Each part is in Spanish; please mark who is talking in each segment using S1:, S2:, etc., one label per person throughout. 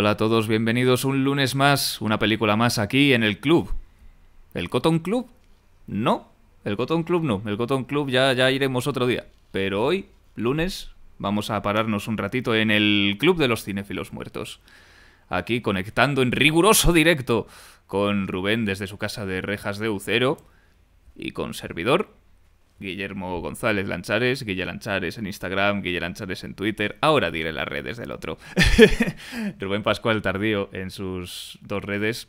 S1: Hola a todos, bienvenidos un lunes más, una película más aquí en el club. ¿El Cotton Club? No, el Cotton Club no, el Cotton Club ya iremos otro día. Pero hoy, lunes, vamos a pararnos un ratito en el Club de los Cinéfilos Muertos. Aquí conectando en riguroso directo con Rubén desde su casa de Rejas de Ucero y con servidor, Guillermo González Lanchares, Guille Lanchares en Instagram, Guille Lanchares en Twitter. Ahora diré las redes del otro. Rubén Pascual Tardío en sus dos redes.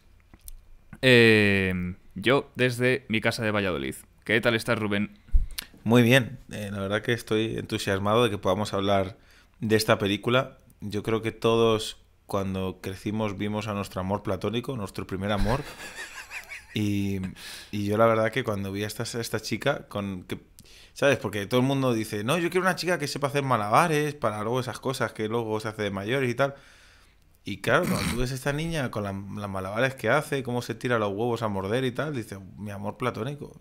S1: Yo desde mi casa de Valladolid. ¿Qué tal estás, Rubén?
S2: Muy bien, la verdad que estoy entusiasmado de que podamos hablar de esta película. Yo creo que todos cuando crecimos vimos a nuestro amor platónico, nuestro primer amor. Y, y yo la verdad que cuando vi a esta chica, ¿sabes? Porque todo el mundo dice, no, yo quiero una chica que sepa hacer malabares para luego esas cosas que luego se hace de mayores y tal. Y claro, cuando tú ves a esta niña con las malabares que hace, cómo se tira los huevos a morder y tal, dices, mi amor platónico.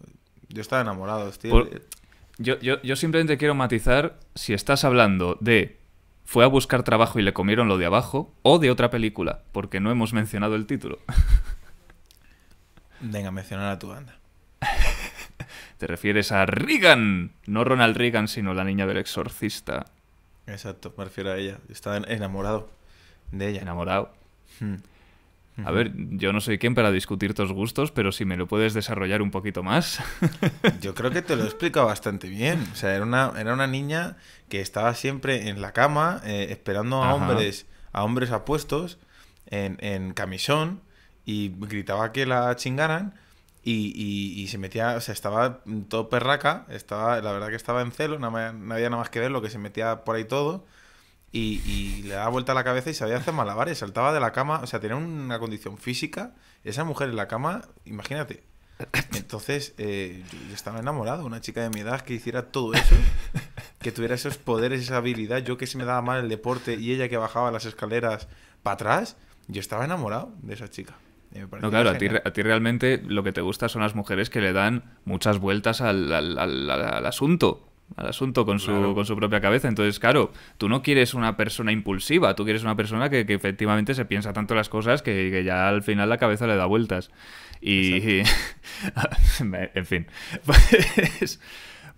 S2: Yo estaba enamorado,
S1: Por-
S2: estoy...
S1: yo simplemente quiero matizar si estás hablando de fue a buscar trabajo y le comieron lo de abajo o de otra película, porque no hemos mencionado el título.
S2: Venga, mencionar a tu banda.
S1: Te refieres a Reagan, no Ronald Reagan, sino la niña del exorcista.
S2: Exacto, me refiero a ella. Estaba enamorado de ella.
S1: Enamorado.
S2: Hmm.
S1: A
S2: Ujú.
S1: ver, yo no soy quien para discutir tus gustos, pero si me lo puedes desarrollar un poquito más.
S2: Yo creo que te lo he explicado bastante bien. O sea, era una niña que estaba siempre en la cama esperando
S1: Ajá.
S2: a hombres apuestos en camisón y gritaba que la chingaran y se metía, o sea, estaba todo perraca, la verdad que estaba en celo, no había nada más que ver lo que se metía por ahí todo y le daba vuelta a la cabeza y sabía hacer malabares, saltaba de la cama, o sea, tenía una condición física, esa mujer en la cama, imagínate. Entonces, yo estaba enamorado, una chica de mi edad que hiciera todo eso, que tuviera esos poderes, esa habilidad, yo que se me daba mal el deporte y ella que bajaba las escaleras para atrás, yo estaba enamorado de esa chica. Y me
S1: No,
S2: parecía
S1: claro,
S2: genial.
S1: a ti realmente lo que te gusta son las mujeres que le dan muchas vueltas al asunto. Al asunto
S2: Claro,
S1: con su propia cabeza. Entonces, claro, tú no quieres una persona impulsiva, tú quieres una persona que efectivamente se piensa tanto las cosas que ya al final la cabeza le da vueltas.
S2: exacto.
S1: Y... en fin.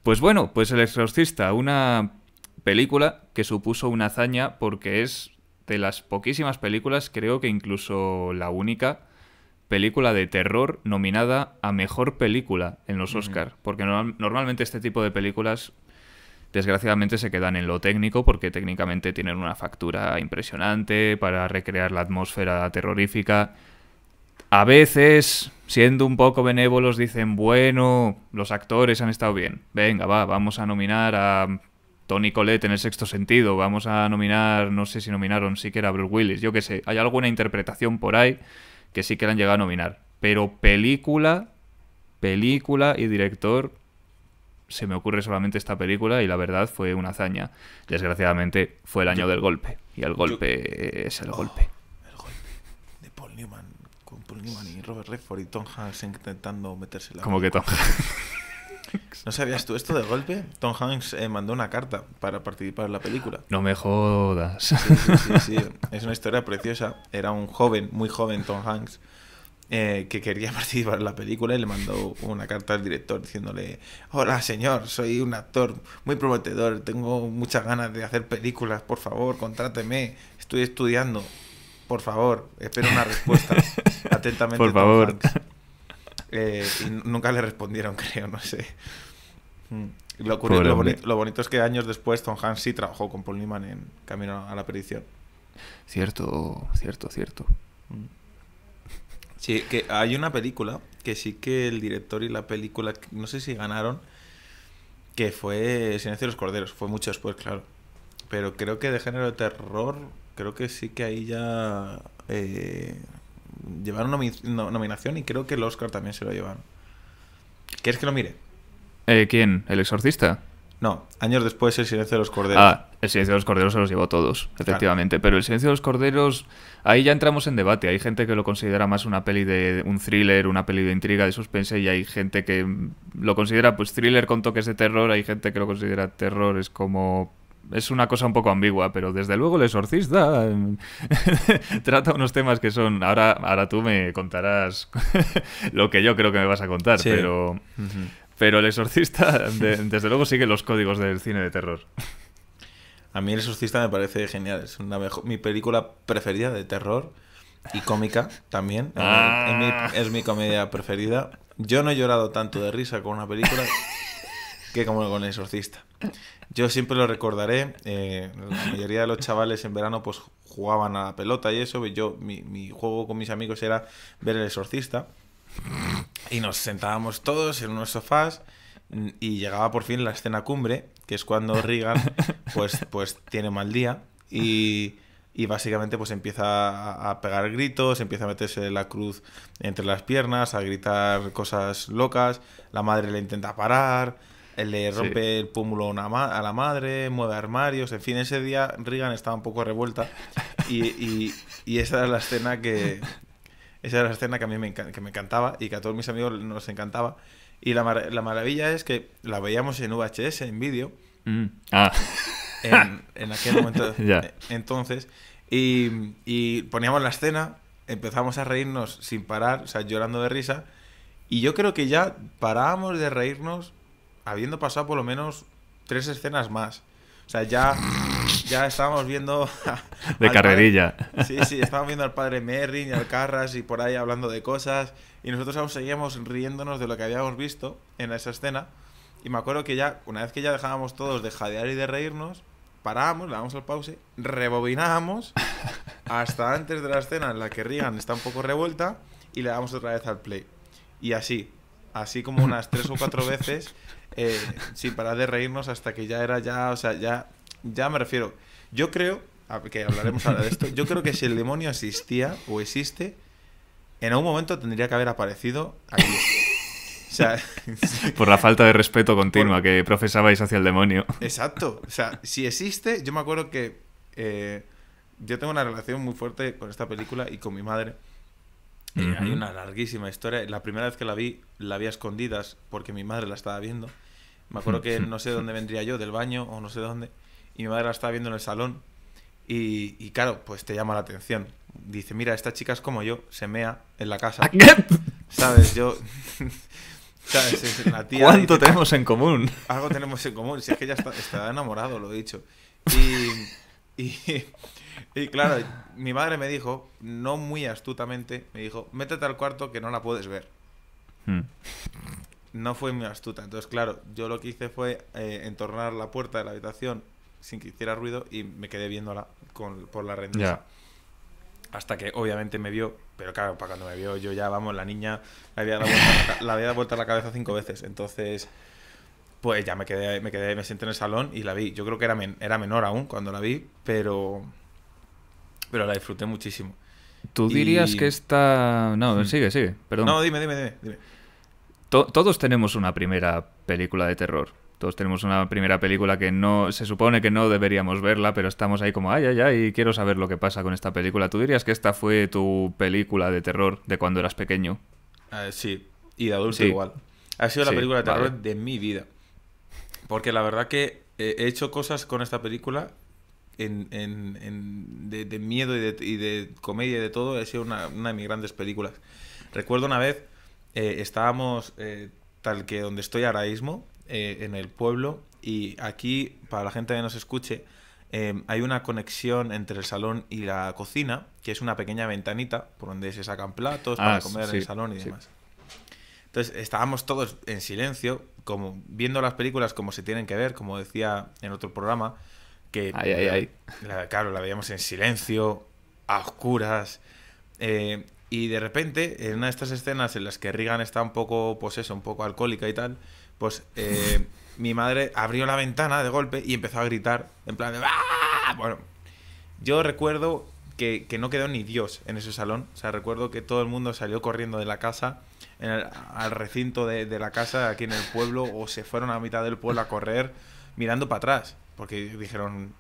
S1: Pues bueno, pues El Exorcista, una película que supuso una hazaña porque es de las poquísimas películas, creo que incluso la única película de terror nominada a mejor película en los
S2: Ujú,
S1: Oscar. Porque normalmente este tipo de películas, desgraciadamente, se quedan en lo técnico, porque técnicamente tienen una factura impresionante para recrear la atmósfera terrorífica. A veces, siendo un poco benévolos, dicen, bueno, los actores han estado bien. Venga, vamos a nominar a Tony Collette en El Sexto Sentido. Vamos a nominar, no sé si nominaron siquiera a Bruce Willis. Yo qué sé, hay alguna interpretación por ahí que sí que la han llegado a nominar. Pero película y director, se me ocurre solamente esta película y la verdad fue una hazaña. Desgraciadamente fue el
S2: Yo,
S1: año del golpe. Y el
S2: yo,
S1: golpe es el
S2: oh,
S1: golpe.
S2: el golpe de Paul Newman, con Paul Newman y Robert Redford y Tom Hanks intentando meterse en la
S1: Como que Tom
S2: película. ¿No sabías tú esto de golpe? Tom Hanks mandó una carta para participar en la película.
S1: No me jodas.
S2: Sí, sí, sí, sí. Es una historia preciosa. Era un joven, muy joven Tom Hanks, que quería participar en la película y le mandó una carta al director diciéndole: Hola, señor, soy un actor muy prometedor, tengo muchas ganas de hacer películas, por favor, contráteme, estoy estudiando, por favor, espero una respuesta.
S1: Por
S2: Atentamente, Tom
S1: favor.
S2: Hanks. Y nunca le respondieron, creo, no sé. Mm.
S1: Pobre hombre.
S2: Lo bonito es que años después Tom Hanks sí trabajó con Paul Newman en Camino a la Perdición.
S1: Cierto, cierto, cierto.
S2: Mm. Sí, que hay una película que sí que el director y la película, no sé si ganaron, que fue Silencio de los Corderos. Fue mucho después, claro. Pero creo que de género de terror, creo que sí que ahí ya llevaron nominación y creo que el Oscar también se lo llevaron. ¿Quieres que lo mire?
S1: ¿Quién? ¿El exorcista?
S2: No, años después el Silencio de los Corderos.
S1: Ah, El Silencio de los Corderos se los llevó todos,
S2: Claro,
S1: efectivamente. Pero El Silencio de los Corderos, ahí ya entramos en debate. Hay gente que lo considera más una peli de un thriller, una peli de intriga, de suspense, y hay gente que lo considera pues thriller con toques de terror. Hay gente que lo considera terror, es como es una cosa un poco ambigua, pero desde luego El Exorcista trata unos temas que son... Ahora tú me contarás lo que yo creo que me vas a contar,
S2: Sí.
S1: pero...
S2: Ujú.
S1: Pero El Exorcista, desde luego, sigue los códigos del cine de terror.
S2: A mí El Exorcista me parece genial. Es mi película preferida de terror y cómica también. Es mi comedia preferida. Yo no he llorado tanto de risa con una película que como con El Exorcista. Yo siempre lo recordaré. La mayoría de los chavales en verano pues jugaban a la pelota y eso. Mi juego con mis amigos era ver El Exorcista. Y nos sentábamos todos en unos sofás y llegaba por fin la escena cumbre, que es cuando Regan pues tiene mal día y básicamente pues empieza a pegar gritos, empieza a meterse la cruz entre las piernas, a gritar cosas locas, la madre le intenta parar, le rompe el pómulo a la madre, mueve armarios, en fin, ese día Regan estaba un poco revuelta y esa era la escena que... Esa era la escena que a mí que me encantaba y que a todos mis amigos nos encantaba. Y la maravilla es que la veíamos en VHS, en vídeo, en aquel momento.
S1: Ya.
S2: Entonces, y poníamos la escena, empezamos a reírnos sin parar, o sea, llorando de risa. Y yo creo que ya parábamos de reírnos habiendo pasado por lo menos 3 escenas más. O sea, ya estábamos viendo...
S1: De carrerilla.
S2: Sí, estábamos viendo al padre Merrin y al Carras y por ahí hablando de cosas. Y nosotros aún seguíamos riéndonos de lo que habíamos visto en esa escena. Y me acuerdo que ya, una vez que ya dejábamos todos de jadear y de reírnos, parábamos, le damos al pause, rebobinábamos hasta antes de la escena en la que Regan está un poco revuelta y le damos otra vez al play. Y así como unas 3 o 4 veces, sin parar de reírnos hasta que ya era o sea, ya me refiero. Yo creo, que hablaremos ahora de esto, yo creo que si el demonio existía o existe, en algún momento tendría que haber aparecido aquí. O sea,
S1: por la falta de respeto continua que profesabais hacia el demonio.
S2: Exacto. O sea, si existe, yo me acuerdo que yo tengo una relación muy fuerte con esta película y con mi madre. Hay una larguísima historia. La primera vez que la vi a escondidas porque mi madre la estaba viendo. Me acuerdo que no sé de dónde vendría yo, del baño o no sé dónde, y mi madre la estaba viendo en el salón y claro, pues te llama la atención. Dice, mira, esta chica es como yo, se mea en la casa. ¿Sabes? ¿Sabes? Es la tía,
S1: ¿Cuánto
S2: dice,
S1: tenemos en común?
S2: algo tenemos en común, si es que ella está enamorado, lo he dicho. Y claro, mi madre me dijo, no muy astutamente, me dijo, métete al cuarto que no la puedes ver. No fue muy astuta. Entonces, claro, yo lo que hice fue entornar la puerta de la habitación sin que hiciera ruido y me quedé viéndola por la rendija. Hasta que obviamente me vio, pero claro, para cuando me vio yo ya, vamos, la niña la había dado vuelta la cabeza 5 veces. Entonces, pues ya me senté en el salón y la vi. Yo creo que era menor aún cuando la vi, pero la disfruté muchísimo.
S1: ¿Tú dirías que esta... No, sigue, perdón.
S2: No, dime.
S1: Todos tenemos una primera película de terror. Todos tenemos una primera película que no... Se supone que no deberíamos verla, pero estamos ahí como, y quiero saber lo que pasa con esta película. ¿Tú dirías que esta fue tu película de terror de cuando eras pequeño?
S2: Sí, y de adulto igual. Ha sido la película de terror de mi vida. Porque la verdad que he hecho cosas con esta película de miedo y de comedia y de todo. Ha sido una de mis grandes películas. Recuerdo una vez, estábamos tal que donde estoy ahora mismo, en el pueblo, y aquí, para la gente que nos escuche, hay una conexión entre el salón y la cocina, que es una pequeña ventanita por donde se sacan platos para comer en el salón y demás. Entonces estábamos todos en silencio, como viendo las películas como se tienen que ver, como decía en otro programa, que claro, la veíamos en silencio, a oscuras, y de repente, en una de estas escenas en las que Regan está un poco, pues eso, un poco alcohólica y tal, pues mi madre abrió la ventana de golpe y empezó a gritar, en plan de ¡ah! Bueno, yo recuerdo que no quedó ni Dios en ese salón. O sea, recuerdo que todo el mundo salió corriendo de la casa, al recinto de la casa aquí en el pueblo, o se fueron a mitad del pueblo a correr mirando para atrás, porque dijeron,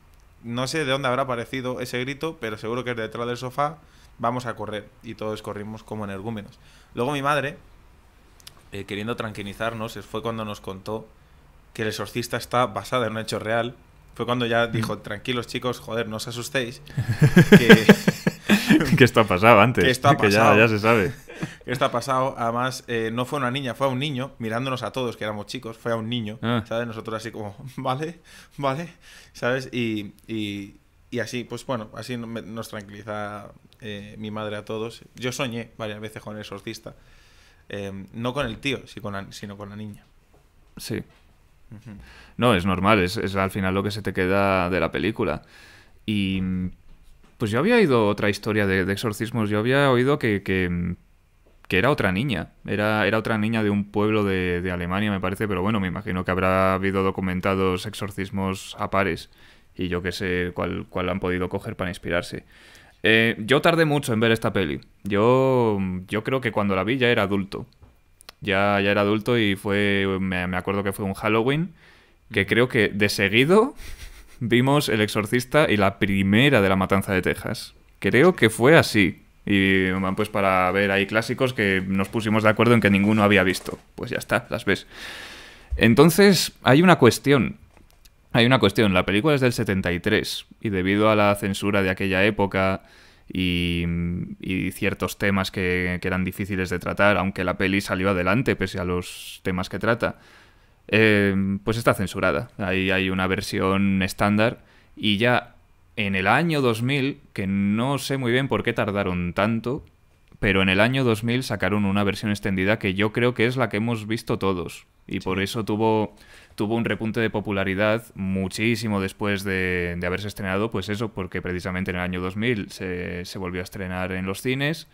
S2: no sé de dónde habrá aparecido ese grito, pero seguro que es detrás del sofá, vamos a correr. Y todos corrimos como energúmenos. Luego mi madre, queriendo tranquilizarnos, fue cuando nos contó que El Exorcista está basada en un hecho real, fue cuando ya dijo, tranquilos chicos, joder, no os asustéis, que,
S1: Que esto ha pasado antes.
S2: que esto ha pasado.
S1: Que ya se sabe.
S2: Esto ha pasado, además, no fue una niña, fue a un niño, mirándonos a todos, que éramos chicos, fue a un niño,
S1: Ah.
S2: ¿sabes? Nosotros así como, vale, ¿sabes? Y así, pues bueno, así nos tranquiliza mi madre a todos. Yo soñé varias veces con el exorcista, no con el tío, sino con la niña.
S1: Sí.
S2: Ujú.
S1: No, es normal, es al final lo que se te queda de la película. Y pues yo había oído otra historia de exorcismos. Yo había oído que era otra niña. Era otra niña de un pueblo de Alemania, me parece, pero bueno, me imagino que habrá habido documentados exorcismos a pares. Y yo qué sé cuál han podido coger para inspirarse. Yo tardé mucho en ver esta peli. Yo creo que cuando la vi ya era adulto. Ya era adulto y me acuerdo que fue un Halloween, que creo que de seguido vimos El Exorcista y la primera de La Matanza de Texas. Creo que fue así. Y pues para ver ahí clásicos que nos pusimos de acuerdo en que ninguno había visto. Pues ya está, las ves. Entonces, hay una cuestión. La película es del 73 y debido a la censura de aquella época y ciertos temas que eran difíciles de tratar, aunque la peli salió adelante pese a los temas que trata, pues está censurada. Ahí hay una versión estándar y ya en el año 2000, que no sé muy bien por qué tardaron tanto, pero en el año 2000 sacaron una versión extendida que yo creo que es la que hemos visto todos. Y por eso tuvo un repunte de popularidad muchísimo después de haberse estrenado, pues eso, porque precisamente en el año 2000 se volvió a estrenar en los cines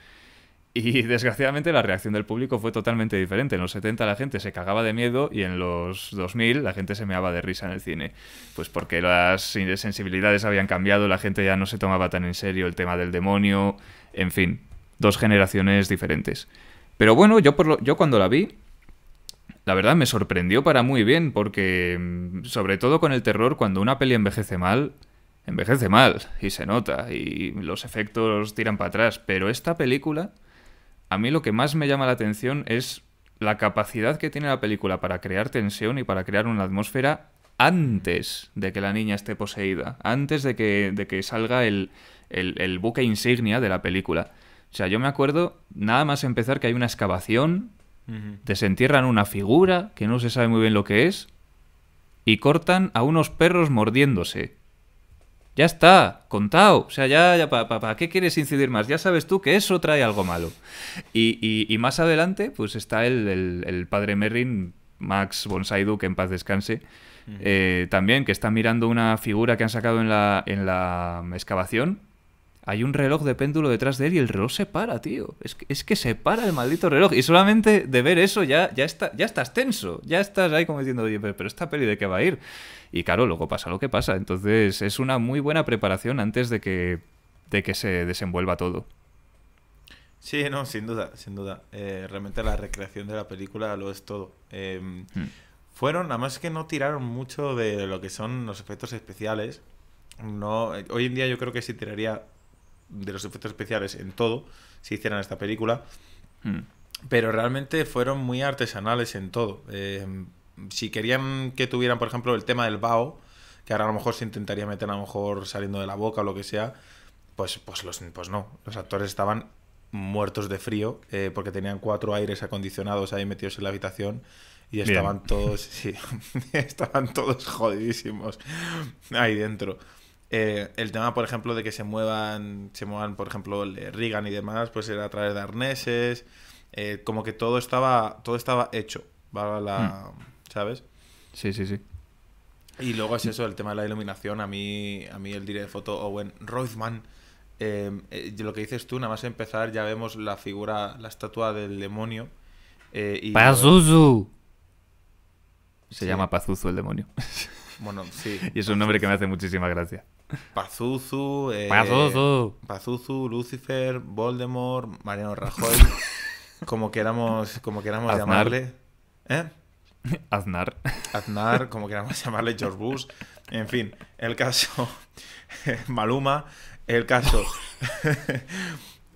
S1: y desgraciadamente la reacción del público fue totalmente diferente. En los 70 la gente se cagaba de miedo y en los 2000 la gente se meaba de risa en el cine. Pues porque las sensibilidades habían cambiado, la gente ya no se tomaba tan en serio el tema del demonio, en fin, dos generaciones diferentes. Pero bueno, yo cuando la vi, la verdad me sorprendió para muy bien, porque sobre todo con el terror, cuando una peli envejece mal y se nota y los efectos tiran para atrás, pero esta película, a mí lo que más me llama la atención es la capacidad que tiene la película para crear tensión y para crear una atmósfera antes de que la niña esté poseída, antes de que salga el buque insignia de la película. O sea, yo me acuerdo, nada más empezar, que hay una excavación, desentierran una figura que no se sabe muy bien lo que es y cortan a unos perros mordiéndose. Ya está, contado. O sea, ya ¿para qué quieres incidir más? Ya sabes tú que eso trae algo malo. Y más adelante, pues está el padre Merrin, Max von Sydow, que en paz descanse, también, que está mirando una figura que han sacado en la excavación. Hay un reloj de péndulo detrás de él y el reloj se para, tío. Es que se para el maldito reloj. Y solamente de ver eso ya estás tenso. Ya estás ahí como diciendo, oye, pero ¿esta peli de qué va a ir? Y claro, luego pasa lo que pasa. Entonces es una muy buena preparación antes de que se desenvuelva todo.
S2: Sí, no, sin duda, sin duda. Realmente la recreación de la película lo es todo. Fueron, además que no tiraron mucho de lo que son los efectos especiales. No, hoy en día yo creo que sí tiraría de los efectos especiales en todo si hicieran esta película, pero realmente fueron muy artesanales en todo. Si querían que tuvieran, por ejemplo, el tema del vaho, que ahora a lo mejor se intentaría meter a lo mejor saliendo de la boca o lo que sea, pues no, los actores estaban muertos de frío, porque tenían 4 aires acondicionados ahí metidos en la habitación y estaban todos, sí, estaban todos jodidísimos ahí dentro. El tema, por ejemplo, de que se muevan, por ejemplo, el Reagan y demás, pues era a través de arneses, como que todo estaba hecho, ¿sabes?
S1: Sí, sí, sí.
S2: Y luego es eso, el tema de la iluminación. A mí el director de foto Owen Roithman, lo que dices tú, nada más empezar ya vemos la figura, la estatua del demonio.
S1: ¡Pazuzu! Se
S2: Sí.
S1: llama Pazuzu el demonio.
S2: Bueno, sí.
S1: Y es un nombre que me hace muchísima gracia.
S2: Pazuzu,
S1: Pazuzu,
S2: Lucifer, Voldemort, Mariano Rajoy, como queramos
S1: Aznar.
S2: llamarle.
S1: Aznar.
S2: Aznar, como queramos llamarle, George Bush. En fin, el caso... Maluma, el caso...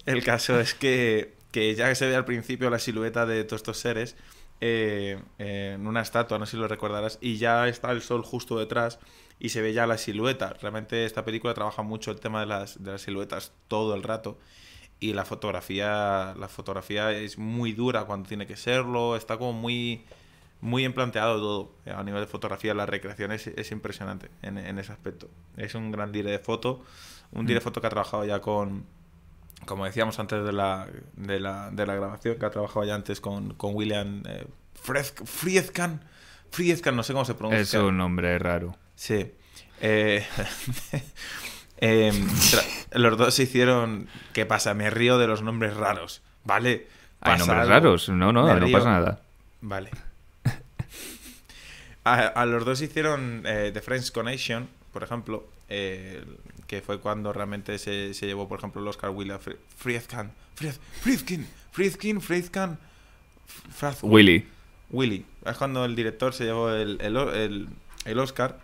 S2: el caso es que ya que se ve al principio la silueta de todos estos seres, en una estatua, no sé si lo recordarás, y ya está el sol justo detrás y se ve ya la silueta. Realmente esta película trabaja mucho el tema de las siluetas todo el rato. Y la fotografía es muy dura cuando tiene que serlo, está como muy bien planteado todo. A nivel de fotografía, la recreación es impresionante en ese aspecto. Es un gran dire de foto, un dire de foto que ha trabajado ya con, como decíamos antes de la grabación, que ha trabajado ya antes con William Friedkan. Friedkan, no sé cómo se pronuncia.
S1: Es un nombre raro.
S2: Sí. Eh, los dos se hicieron... ¿Qué pasa? Me río de los nombres raros, ¿vale?
S1: Hay
S2: Pasa
S1: nombres
S2: algo.
S1: raros. No,
S2: Me
S1: no
S2: río.
S1: pasa nada.
S2: Vale. A los dos hicieron The French Connection, por ejemplo, que fue cuando realmente se llevó, por ejemplo, el Oscar William Friedkan. Friedkan.
S1: Willy.
S2: Willy. Es cuando el director se llevó el Oscar.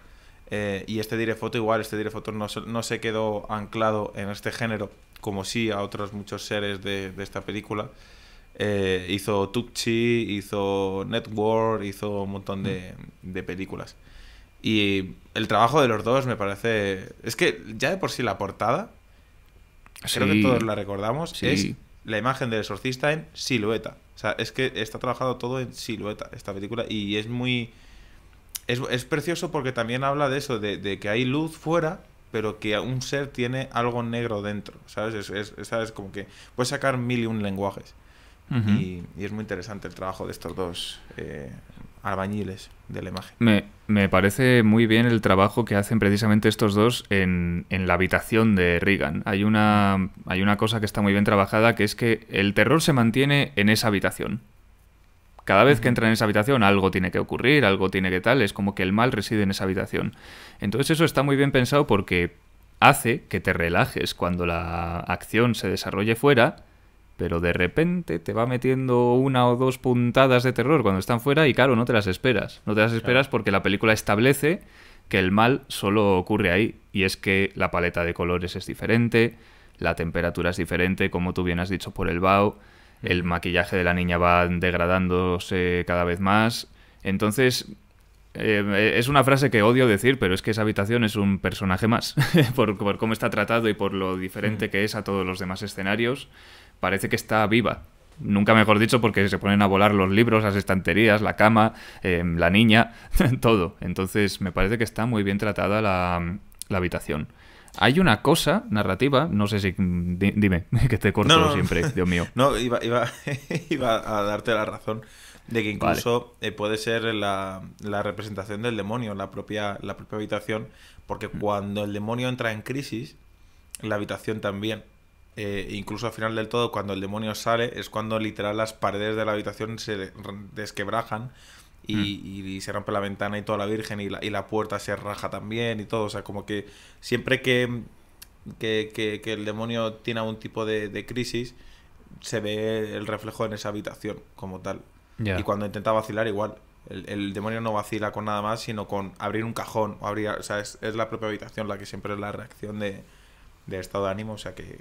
S2: Y este direcfoto igual, este direcfoto no se quedó anclado en este género, como sí a otros muchos seres de esta película. Hizo Tucci, hizo Network, hizo un montón de películas. Y el trabajo de los dos me parece... Es que ya de por sí la portada, creo que todos la recordamos,
S1: Sí.
S2: es la imagen del exorcista en silueta. O sea, es que está trabajado todo en silueta esta película y es muy... Es precioso porque también habla de eso, de que hay luz fuera, pero que un ser tiene algo negro dentro, ¿sabes? ¿Sabes? Como que puedes sacar 1001 lenguajes.
S1: Ujú.
S2: Y es muy interesante el trabajo de estos dos albañiles de la imagen.
S1: Me parece muy bien el trabajo que hacen precisamente estos dos en la habitación de Regan. Hay una cosa que está muy bien trabajada, que es que el terror se mantiene en esa habitación. Cada vez que entra en esa habitación algo tiene que ocurrir, algo tiene que tal, es como que el mal reside en esa habitación. Entonces eso está muy bien pensado porque hace que te relajes cuando la acción se desarrolle fuera, pero de repente te va metiendo una o dos puntadas de terror cuando están fuera y claro, no te las esperas. No te las esperas porque la película establece que el mal solo ocurre ahí. Y es que la paleta de colores es diferente, la temperatura es diferente, como tú bien has dicho, por el vaho. El maquillaje de la niña va degradándose cada vez más. Entonces, es una frase que odio decir, pero es que esa habitación es un personaje más. por cómo está tratado y por lo diferente que es a todos los demás escenarios. Parece que está viva. Nunca mejor dicho, porque se ponen a volar los libros, las estanterías, la cama, la niña, todo. Entonces, me parece que está muy bien tratada la habitación. Hay una cosa narrativa, no sé si... Dime, que te corto
S2: No.
S1: siempre, Dios mío.
S2: No, iba a darte la razón de que incluso puede ser la representación del demonio en la propia habitación, porque cuando el demonio entra en crisis, la habitación también. Incluso al final del todo, cuando el demonio sale, es cuando literal las paredes de la habitación se desquebrajan y se rompe la ventana y toda la virgen y la puerta se raja también y todo. O sea, como que siempre que el demonio tiene algún tipo de crisis, se ve el reflejo en esa habitación como tal.
S1: Ya.
S2: Y cuando intenta vacilar, igual. El demonio no vacila con nada más, sino con abrir un cajón o abrir... O sea, es la propia habitación la que siempre es la reacción de estado de ánimo. O sea que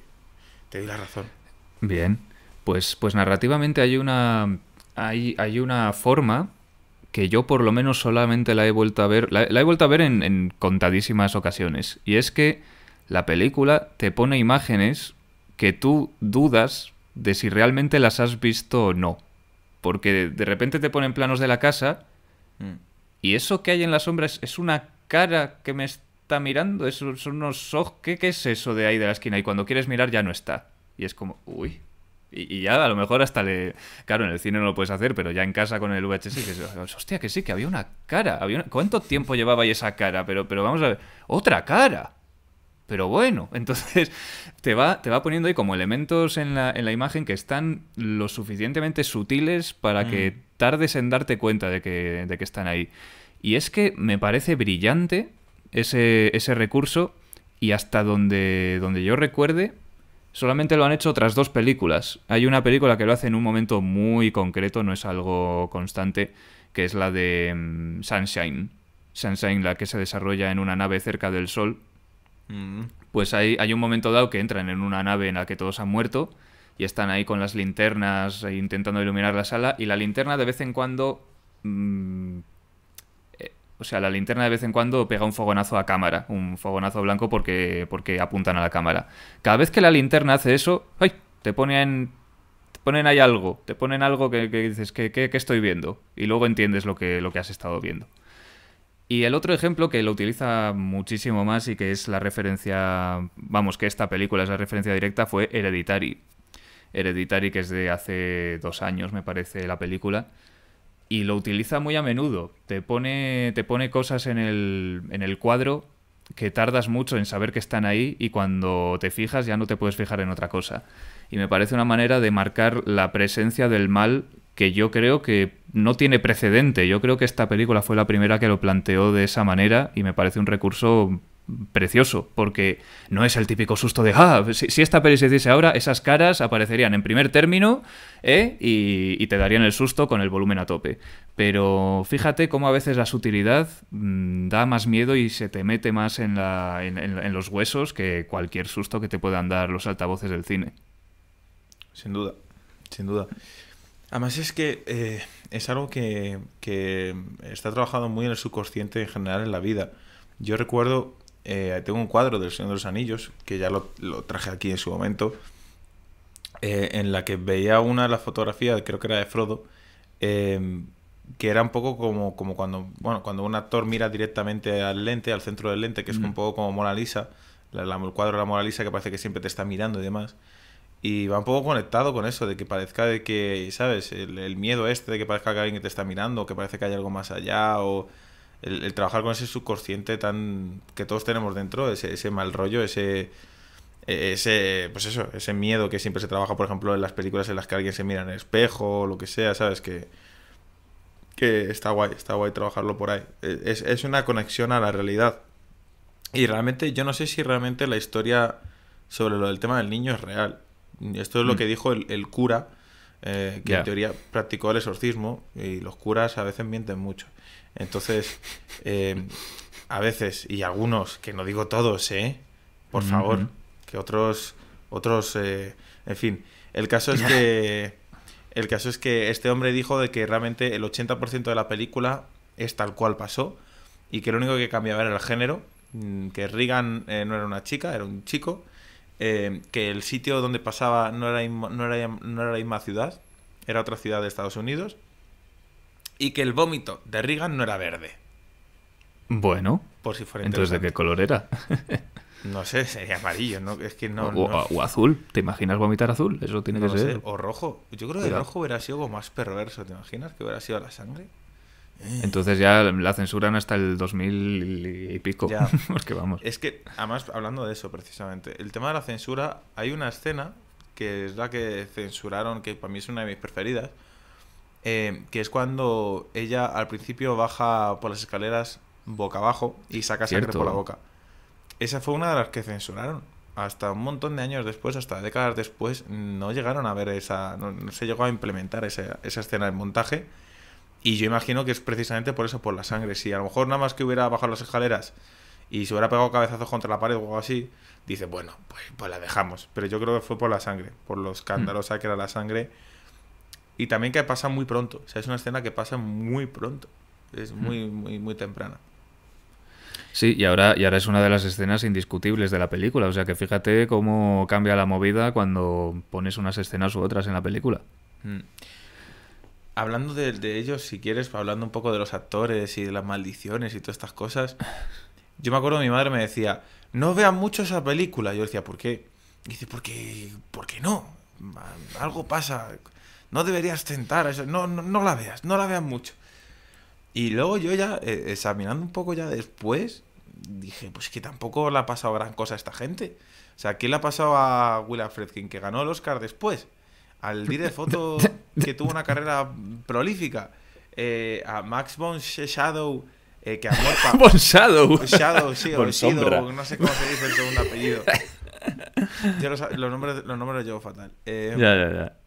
S2: te doy la razón.
S1: Bien. Pues narrativamente hay una forma que yo por lo menos solamente la he vuelto a ver. La he vuelto a ver en contadísimas ocasiones. Y es que la película te pone imágenes que tú dudas de si realmente las has visto o no. Porque de repente te ponen planos de la casa y eso que hay en las sombras es una cara que me está mirando, son unos ojos. ¿Qué es eso de ahí de la esquina? Y cuando quieres mirar ya no está. Y es como, uy. Y ya a lo mejor hasta Claro, en el cine no lo puedes hacer, pero ya en casa con el VHS dices, hostia, que sí, que había una cara. ¿Cuánto tiempo llevaba ahí esa cara? Pero vamos a ver, ¡otra cara! Pero bueno, entonces te va poniendo ahí como elementos en la imagen que están lo suficientemente sutiles para que tardes en darte cuenta de que están ahí. Y es que me parece brillante ese recurso y hasta donde yo recuerde, solamente lo han hecho otras dos películas. Hay una película que lo hace en un momento muy concreto, no es algo constante, que es la de Sunshine. Sunshine, la que se desarrolla en una nave cerca del Sol. Pues hay un momento dado que entran en una nave en la que todos han muerto y están ahí con las linternas intentando iluminar la sala y la linterna de vez en cuando... o sea, la linterna de vez en cuando pega un fogonazo a cámara, un fogonazo blanco porque apuntan a la cámara. Cada vez que la linterna hace eso, ¡ay! Te ponen ahí algo, te ponen algo que dices, ¿qué estoy viendo? Y luego entiendes lo que has estado viendo. Y el otro ejemplo que lo utiliza muchísimo más y que es la referencia, vamos, que esta película es la referencia directa, fue Hereditary. Hereditary, que es de hace 2 años, me parece, la película. Y lo utiliza muy a menudo. Te pone cosas en el cuadro que tardas mucho en saber que están ahí y cuando te fijas ya no te puedes fijar en otra cosa. Y me parece una manera de marcar la presencia del mal que yo creo que no tiene precedente. Yo creo que esta película fue la primera que lo planteó de esa manera y me parece un recurso precioso, porque no es el típico susto de si esta peli se hiciese ahora, esas caras aparecerían en primer término y te darían el susto con el volumen a tope. Pero fíjate cómo a veces la sutilidad da más miedo y se te mete más en los huesos que cualquier susto que te puedan dar los altavoces del cine.
S2: Sin duda, sin duda. Además es que es algo que está trabajado muy en el subconsciente en general en la vida. Yo recuerdo, tengo un cuadro del Señor de los Anillos, que ya lo traje aquí en su momento, en la que veía una de las fotografías, creo que era de Frodo, que era un poco como cuando un actor mira directamente al lente, al centro del lente, que es un poco como Mona Lisa, el cuadro de la Mona Lisa que parece que siempre te está mirando y demás. Y va un poco conectado con eso, de que parezca de que, ¿sabes? El miedo de que parezca que alguien te está mirando, que parece que hay algo más allá, o el trabajar con ese subconsciente tan que todos tenemos dentro, ese mal rollo, pues eso, ese miedo que siempre se trabaja, por ejemplo, en las películas en las que alguien se mira en el espejo o lo que sea, ¿sabes? Que está guay trabajarlo por ahí. Es una conexión a la realidad. Y realmente, yo no sé si realmente la historia sobre lo del tema del niño es real. Esto es lo que dijo el cura, que en teoría practicó el exorcismo, y los curas a veces mienten mucho. Entonces, a veces, y algunos, que no digo todos, por favor, que otros, en fin, el caso es que este hombre dijo de que realmente el 80% de la película es tal cual pasó, y que lo único que cambiaba era el género, que Regan no era una chica, era un chico, que el sitio donde pasaba no era la misma ciudad, era otra ciudad de Estados Unidos, y que el vómito de Regan no era verde.
S1: Bueno,
S2: por si fuera
S1: entonces ¿de qué color era?
S2: No sé, sería amarillo, ¿no? Es que no,
S1: o azul, ¿te imaginas vomitar azul? Eso tiene que ser.
S2: O rojo. Yo creo que el rojo hubiera sido algo más perverso, ¿te imaginas? Que hubiera sido la sangre.
S1: Entonces ya la censuran hasta el 2000 y pico.
S2: Ya.
S1: Porque vamos.
S2: Es que, además, hablando de eso precisamente, el tema de la censura, hay una escena que es la que censuraron, que para mí es una de mis preferidas, que es cuando ella al principio baja por las escaleras boca abajo y saca sangre por la boca. Esa fue una de las que censuraron. Hasta un montón de años después, hasta décadas después, no llegaron a ver no se llegó a implementar esa escena del montaje. Y yo imagino que es precisamente por eso, por la sangre. Si a lo mejor nada más que hubiera bajado las escaleras y se hubiera pegado cabezazos contra la pared o algo así, dice, bueno, pues la dejamos. Pero yo creo que fue por la sangre, por lo escandalosa que era la sangre. Y también que pasa muy pronto. O sea, es una escena que pasa muy pronto. Es muy, muy, muy temprana.
S1: Sí, y ahora es una de las escenas indiscutibles de la película. O sea, que fíjate cómo cambia la movida cuando pones unas escenas u otras en la película.
S2: Hablando de ellos, si quieres, hablando un poco de los actores y de las maldiciones y todas estas cosas, yo me acuerdo que mi madre me decía, no veas mucho esa película. Yo decía, ¿por qué? Y dice, ¿por qué no? Algo pasa. No deberías tentar eso. No la veas, no la veas mucho. Y luego yo ya, examinando un poco ya después, dije, pues que tampoco le ha pasado gran cosa a esta gente. O sea, ¿qué le ha pasado a Willa Friedkin, que ganó el Oscar después? Al Dí de Foto, que tuvo una carrera prolífica. A Max von Sydow, que a muerto.
S1: Von Sydow.
S2: Shadow, sí,
S1: o
S2: Sydow, no sé cómo se dice el segundo apellido. Yo los nombres los llevo fatal.
S1: Ya.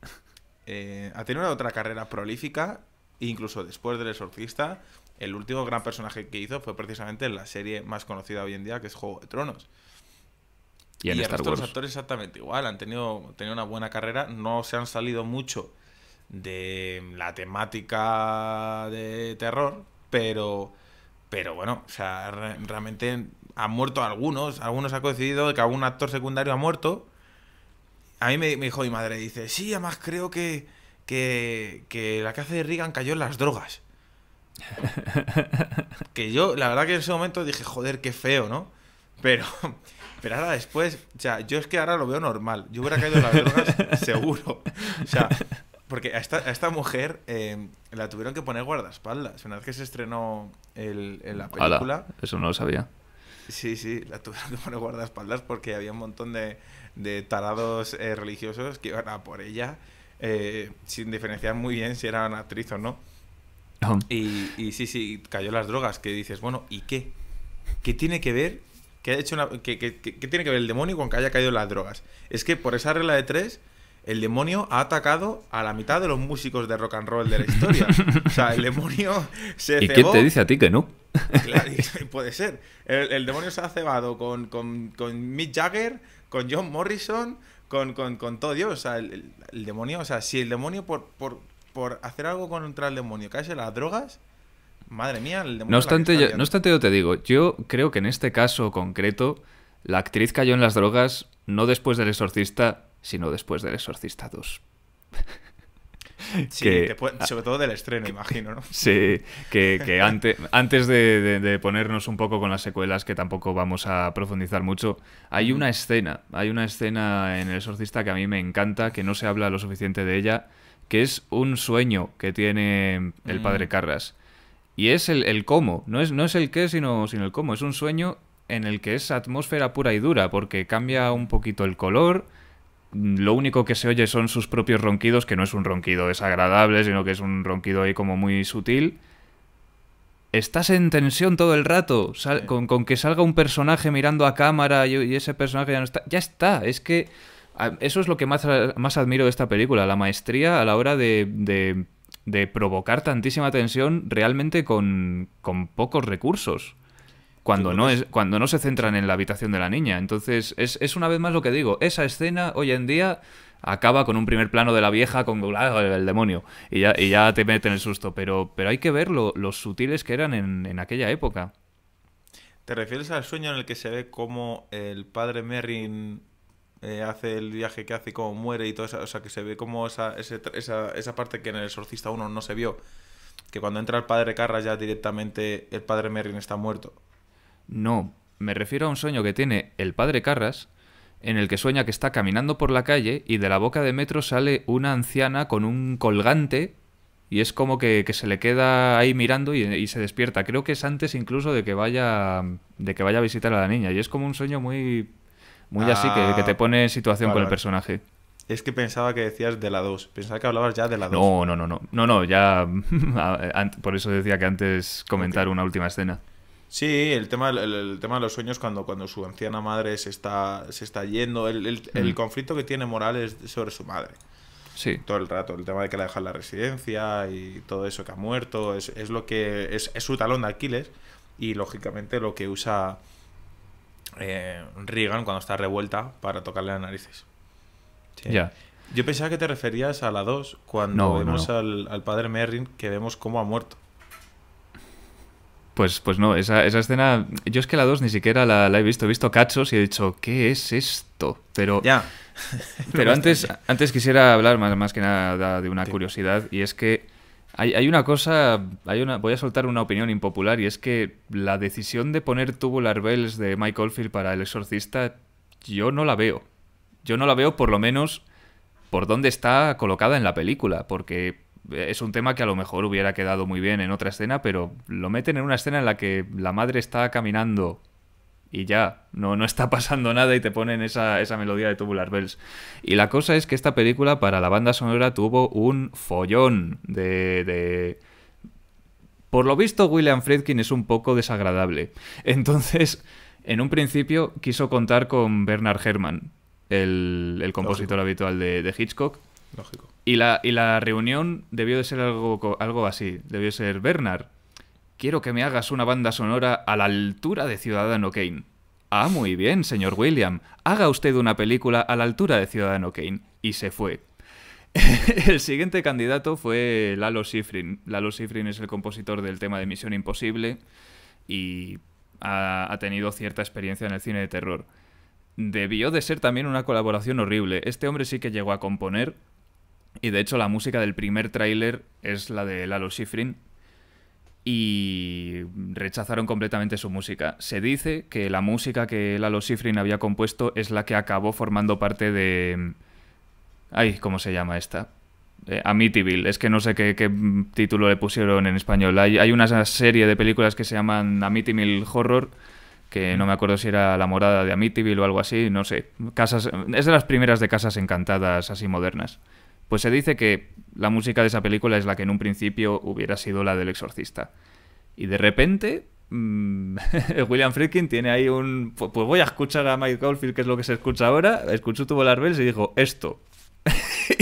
S2: Ha tenido otra carrera prolífica, incluso después del Exorcista. El último gran personaje que hizo fue precisamente en la serie más conocida hoy en día, que es Juego de Tronos.
S1: Y en
S2: el
S1: Star
S2: resto de los
S1: Wars.
S2: actores exactamente igual, han tenido una buena carrera, no se han salido mucho de la temática de terror, pero bueno, o sea, realmente han muerto algunos ha coincidido de que algún actor secundario ha muerto. A mí me dijo mi madre, dice, sí, además creo que la que hace de Regan cayó en las drogas. Que yo, la verdad que en ese momento dije, joder, qué feo, ¿no? Pero, pero ahora después, o sea, yo es que ahora lo veo normal. Yo hubiera caído en las drogas seguro. O sea, porque a esta mujer la tuvieron que poner guardaespaldas. Una vez que se estrenó en la
S1: Hala,
S2: película,
S1: eso no lo sabía.
S2: sí, la tuvieron que poner guardaespaldas porque había un montón de tarados religiosos que iban a por ella sin diferenciar muy bien si era una actriz o no. Y sí, cayó en las drogas, que dices, bueno, ¿y qué? ¿Qué tiene que ver? ¿Qué ha hecho qué tiene que ver el demonio con que haya caído en las drogas? Es que por esa regla de 3, el demonio ha atacado a la mitad de los músicos de rock and roll de la historia. O sea, el demonio se
S1: ¿Y
S2: cebó.
S1: quién te dice a ti que no?
S2: Claro, puede ser. El demonio se ha cebado con Mick Jagger, con John Morrison, con todo Dios. O sea, el demonio, o sea, si el demonio por hacer algo contra el demonio cae en las drogas, madre mía, el demonio.
S1: No obstante, yo te digo, yo creo que en este caso concreto, la actriz cayó en las drogas no después del Exorcista, sino después del Exorcista 2.
S2: Sí, sobre todo del estreno, imagino, ¿no?
S1: Sí, que antes de ponernos un poco con las secuelas, que tampoco vamos a profundizar mucho, hay una escena en El Exorcista que a mí me encanta, que no se habla lo suficiente de ella, que es un sueño que tiene el padre Carras. Y es el cómo, no es el qué, sino el cómo. Es un sueño en el que es atmósfera pura y dura, porque cambia un poquito el color. Lo único que se oye son sus propios ronquidos, que no es un ronquido desagradable, sino que es un ronquido ahí como muy sutil. Estás en tensión todo el rato, con que salga un personaje mirando a cámara y ese personaje ya no está. Ya está, es que eso es lo que más admiro de esta película, la maestría a la hora de provocar tantísima tensión realmente con pocos recursos. Cuando no se centran en la habitación de la niña. Entonces, es una vez más lo que digo. Esa escena, hoy en día, acaba con un primer plano de la vieja con el demonio. Y ya te meten el susto. Pero hay que ver los sutiles que eran en aquella época.
S2: ¿Te refieres al sueño en el que se ve cómo el padre Merrin hace el viaje que hace y cómo muere y todo eso? O sea, que se ve como esa parte que en El Exorcista 1 no se vio. Que cuando entra el padre Carras ya directamente el padre Merrin está muerto.
S1: No, me refiero a un sueño que tiene el padre Carras, en el que sueña que está caminando por la calle y de la boca de metro sale una anciana con un colgante y es como que se le queda ahí mirando y se despierta. Creo que es antes incluso de que vaya a visitar a la niña y es como un sueño muy así que te pone en situación con el personaje.
S2: Es que pensaba que decías de la 2. Pensaba que hablabas ya de la 2.
S1: No, ya por eso decía que antes comentar una última escena.
S2: Sí, el tema de los sueños cuando su anciana madre se está yendo, el conflicto que tiene Morales sobre su madre.
S1: Sí.
S2: Todo el rato, el tema de que la deja en la residencia y todo eso que ha muerto, es lo que es su talón de Aquiles y lógicamente lo que usa Regan cuando está revuelta para tocarle las narices. Sí.
S1: Ya.
S2: Yo pensaba que te referías a la 2 cuando vemos al padre Merrin, que vemos cómo ha muerto.
S1: Pues no, esa escena... Yo es que la 2 ni siquiera la he visto cachos y he dicho, ¿qué es esto? Pero,
S2: ya.
S1: Pero antes quisiera hablar más que nada de una curiosidad, y es que hay una cosa... voy a soltar una opinión impopular, y es que la decisión de poner Tubular Bells de Mike Oldfield para El Exorcista, yo no la veo. Yo no la veo por lo menos por dónde está colocada en la película, porque... Es un tema que a lo mejor hubiera quedado muy bien en otra escena, pero lo meten en una escena en la que la madre está caminando y ya, no está pasando nada y te ponen esa melodía de Tubular Bells. Y la cosa es que esta película para la banda sonora tuvo un follón de... Por lo visto, William Friedkin es un poco desagradable. Entonces, en un principio quiso contar con Bernard Herrmann, el compositor habitual de Hitchcock.
S2: Lógico.
S1: Y la reunión debió de ser algo así. Debió ser, Bernard, quiero que me hagas una banda sonora a la altura de Ciudadano Kane. Ah, muy bien, señor William. Haga usted una película a la altura de Ciudadano Kane. Y se fue. El siguiente candidato fue Lalo Schifrin. Lalo Schifrin es el compositor del tema de Misión Imposible y ha tenido cierta experiencia en el cine de terror. Debió de ser también una colaboración horrible. Este hombre sí que llegó a componer y de hecho la música del primer tráiler es la de Lalo Schifrin y rechazaron completamente su música. Se dice que la música que Lalo Schifrin había compuesto es la que acabó formando parte de... Ay, ¿cómo se llama esta? Amityville. Es que no sé qué título le pusieron en español. Hay una serie de películas que se llaman Amityville Horror, que no me acuerdo si era La morada de Amityville o algo así, no sé. Es de las primeras de casas encantadas así modernas. Pues se dice que la música de esa película es la que en un principio hubiera sido la del Exorcista. Y de repente... William Friedkin tiene ahí un... Pues voy a escuchar a Mike Oldfield, que es lo que se escucha ahora. Escuchó Tuvo las Bells y dijo, esto...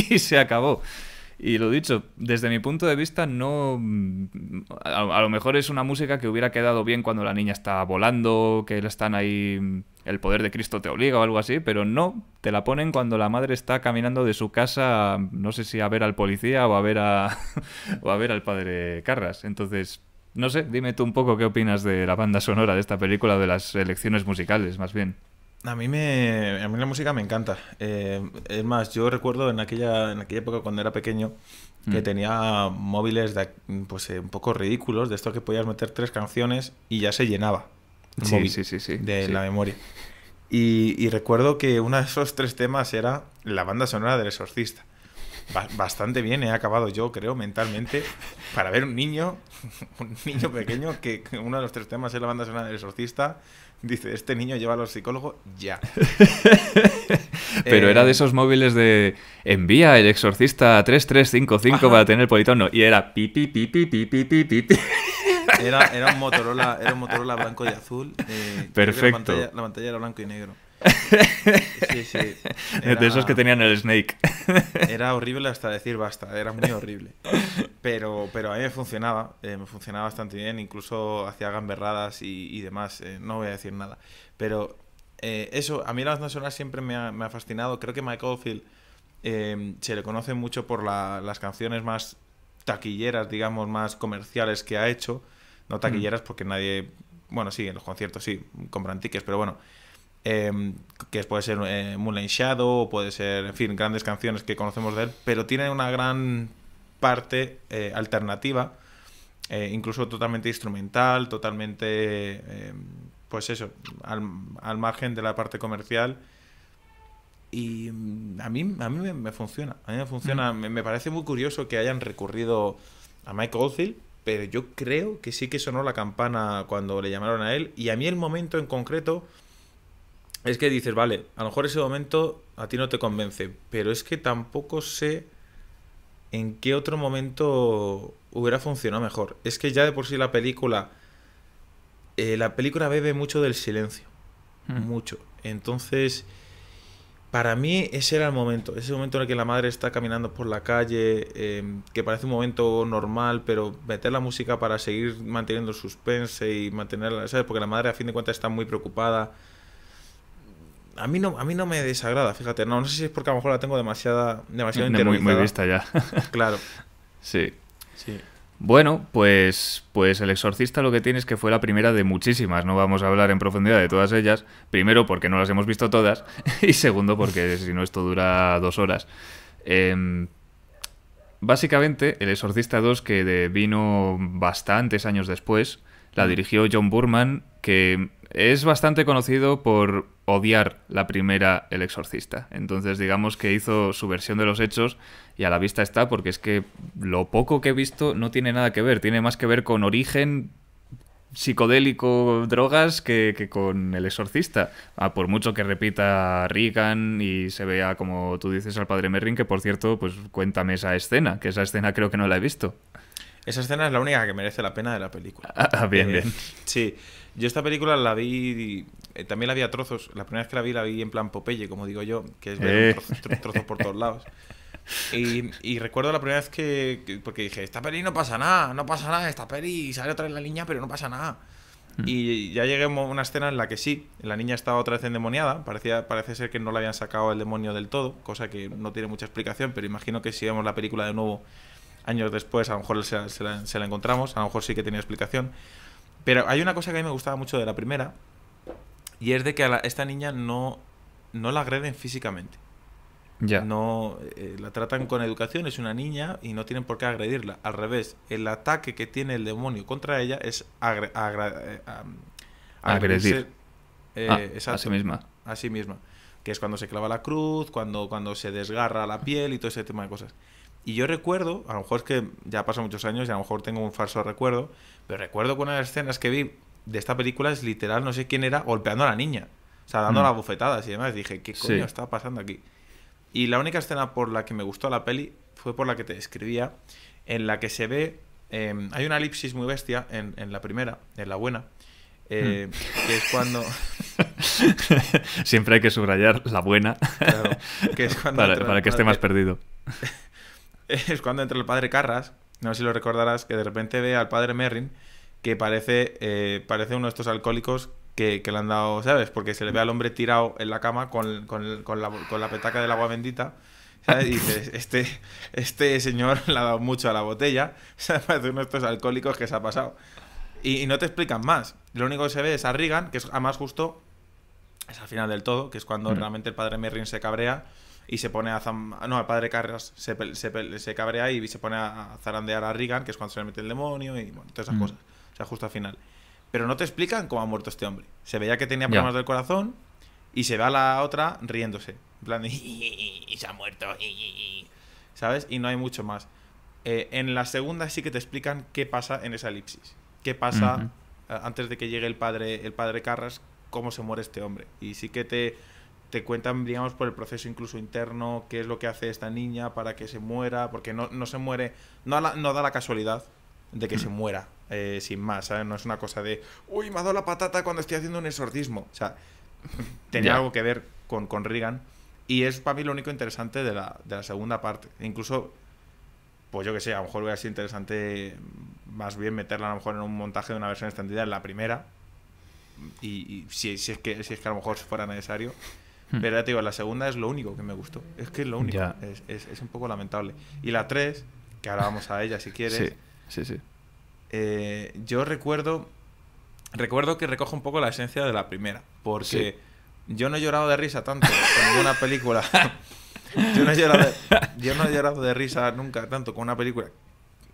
S1: y se acabó. Y lo dicho, desde mi punto de vista, no. A lo mejor es una música que hubiera quedado bien cuando la niña está volando, que están ahí. El poder de Cristo te obliga o algo así, pero no. Te la ponen cuando la madre está caminando de su casa, no sé si a ver al policía o a ver o a ver al padre Carras. Entonces, no sé, dime tú un poco qué opinas de la banda sonora de esta película o de las elecciones musicales, más bien.
S2: A mí la música me encanta. Es más, yo recuerdo en aquella época cuando era pequeño que tenía móviles pues un poco ridículos, de esto que podías meter 3 canciones y ya se llenaba el móvil de la memoria. Y recuerdo que uno de esos 3 temas era la banda sonora del Exorcista. Bastante bien he acabado yo, creo, mentalmente, para ver un niño pequeño que uno de los 3 temas es la banda sonora del Exorcista. Dice, este niño lleva a los psicólogos ya.
S1: Pero era de esos móviles de envía el Exorcista a 3355 para tener el politono. Y era pi pi pi pi pi pi pi pi.
S2: Era un Motorola blanco y azul.
S1: Perfecto.
S2: La pantalla era blanco y negro. Sí.
S1: De esos que tenían el Snake.
S2: Era horrible hasta decir basta, era muy horrible. Pero a mí me funcionaba bastante bien, incluso hacía gamberradas y demás, no voy a decir nada. Pero eso, a mí las nacionales siempre me ha fascinado. Creo que Mike Oldfield se le conoce mucho por las canciones más taquilleras, digamos, más comerciales que ha hecho. No taquilleras porque nadie... Bueno, sí, en los conciertos sí, compran tickets, pero bueno... que puede ser Moonlight Shadow, puede ser, en fin, grandes canciones que conocemos de él, pero tiene una gran parte alternativa, incluso totalmente instrumental, totalmente, pues eso, al margen de la parte comercial. Y a mí me funciona, me parece muy curioso que hayan recurrido a Mike Oldfield, pero yo creo que sí que sonó la campana cuando le llamaron a él, y a mí el momento en concreto es que dices, vale, a lo mejor ese momento a ti no te convence, pero es que tampoco sé en qué otro momento hubiera funcionado mejor. Es que ya de por sí la película bebe mucho del silencio, mucho. Entonces, para mí ese era el momento, ese momento en el que la madre está caminando por la calle, que parece un momento normal, pero meter la música para seguir manteniendo el suspense y mantenerla, ¿sabes? Porque la madre a fin de cuentas está muy preocupada. A mí no me desagrada, fíjate. No sé si es porque a lo mejor la tengo demasiado interiorizada.
S1: Muy vista ya.
S2: Claro.
S1: Sí. Bueno, pues El Exorcista lo que tiene es que fue la primera de muchísimas. No vamos a hablar en profundidad de todas ellas. Primero, porque no las hemos visto todas. Y segundo, porque si no esto dura 2 horas. Básicamente, El Exorcista 2, que vino bastantes años después, la dirigió John Boorman, que es bastante conocido por odiar la primera El Exorcista. Entonces, digamos que hizo su versión de los hechos y a la vista está, porque es que lo poco que he visto no tiene nada que ver. Tiene más que ver con origen psicodélico, drogas, que con El Exorcista. Por mucho que repita Reagan y se vea, como tú dices, al padre Merrin, que por cierto, pues cuéntame esa escena, que esa escena creo que no la he visto.
S2: Esa escena es la única que merece la pena de la película.
S1: Bien.
S2: Sí, yo esta película la vi, también la vi a trozos. La primera vez que la vi en plan Popeye, como digo yo, que es ver trozos por todos lados. Y recuerdo la primera vez porque dije, esta peli no pasa nada, esta peli sale otra vez la niña, pero no pasa nada. Y ya llegué a una escena en la que sí, la niña estaba otra vez endemoniada. Parece ser que no le habían sacado el demonio del todo, cosa que no tiene mucha explicación, pero imagino que si vemos la película de nuevo años después, a lo mejor se la encontramos, a lo mejor sí que tenía explicación. Pero hay una cosa que a mí me gustaba mucho de la primera, y es de que a esta niña no la agreden físicamente.
S1: Ya.
S2: No la tratan con educación, es una niña y no tienen por qué agredirla. Al revés, el ataque que tiene el demonio contra ella es
S1: agredir
S2: exacto,
S1: a sí misma.
S2: a sí misma, que es cuando se clava la cruz, cuando se desgarra la piel y todo ese tema de cosas. Y yo recuerdo, a lo mejor es que ya pasan muchos años y a lo mejor tengo un falso recuerdo, pero recuerdo que una de las escenas que vi de esta película es literal, no sé quién era, golpeando a la niña, o sea, dando las bofetadas y demás. Dije, ¿qué coño está pasando aquí? Y la única escena por la que me gustó la peli fue por la que te describía, en la que se ve, hay una elipsis muy bestia en la primera, en la buena, que es cuando...
S1: Siempre hay que subrayar la buena,
S2: Claro, que es cuando
S1: para que esté más perdido.
S2: Es cuando entra el padre Carras, no sé si lo recordarás, que de repente ve al padre Merrin, que parece uno de estos alcohólicos que le han dado, ¿sabes? Porque se le ve al hombre tirado en la cama con la petaca del agua bendita, ¿sabes? Y dices, este señor le ha dado mucho a la botella, ¿sabes? Parece uno de estos alcohólicos que se ha pasado. Y no te explican más. Lo único que se ve es a Regan, que es además justo, es al final del todo, que es cuando realmente el padre Merrin se cabrea y se pone no, el padre Carras se cabrea y se pone a zarandear a Regan, que es cuando se le mete el demonio y bueno, todas esas cosas. O sea, justo al final. Pero no te explican cómo ha muerto este hombre. Se veía que tenía problemas del corazón y se ve a la otra riéndose. En plan de... Y se ha muerto. ¿Sabes? Y no hay mucho más. En la segunda sí que te explican qué pasa en esa elipsis. Qué pasa antes de que llegue el padre Carras, cómo se muere este hombre. Y sí que te cuentan, digamos, por el proceso incluso interno, qué es lo que hace esta niña para que se muera, porque no se muere, no da la casualidad de que se muera sin más, ¿sabes? No es una cosa de, uy, me ha dado la patata cuando estoy haciendo un exorcismo. O sea, tenía algo que ver con Regan, y es para mí lo único interesante de la segunda parte. Incluso, pues yo que sé, a lo mejor hubiera sido interesante más bien meterla a lo mejor en un montaje de una versión extendida en la primera, y si es que a lo mejor fuera necesario. Pero ya te digo, la segunda es lo único que me gustó. Es que es lo único. Es un poco lamentable. Y la 3, que ahora vamos a ella si quieres.
S1: Sí.
S2: Yo recuerdo que recoge un poco la esencia de la primera. Porque yo no he llorado de risa tanto con ninguna película. Yo no he llorado de risa nunca tanto con una película,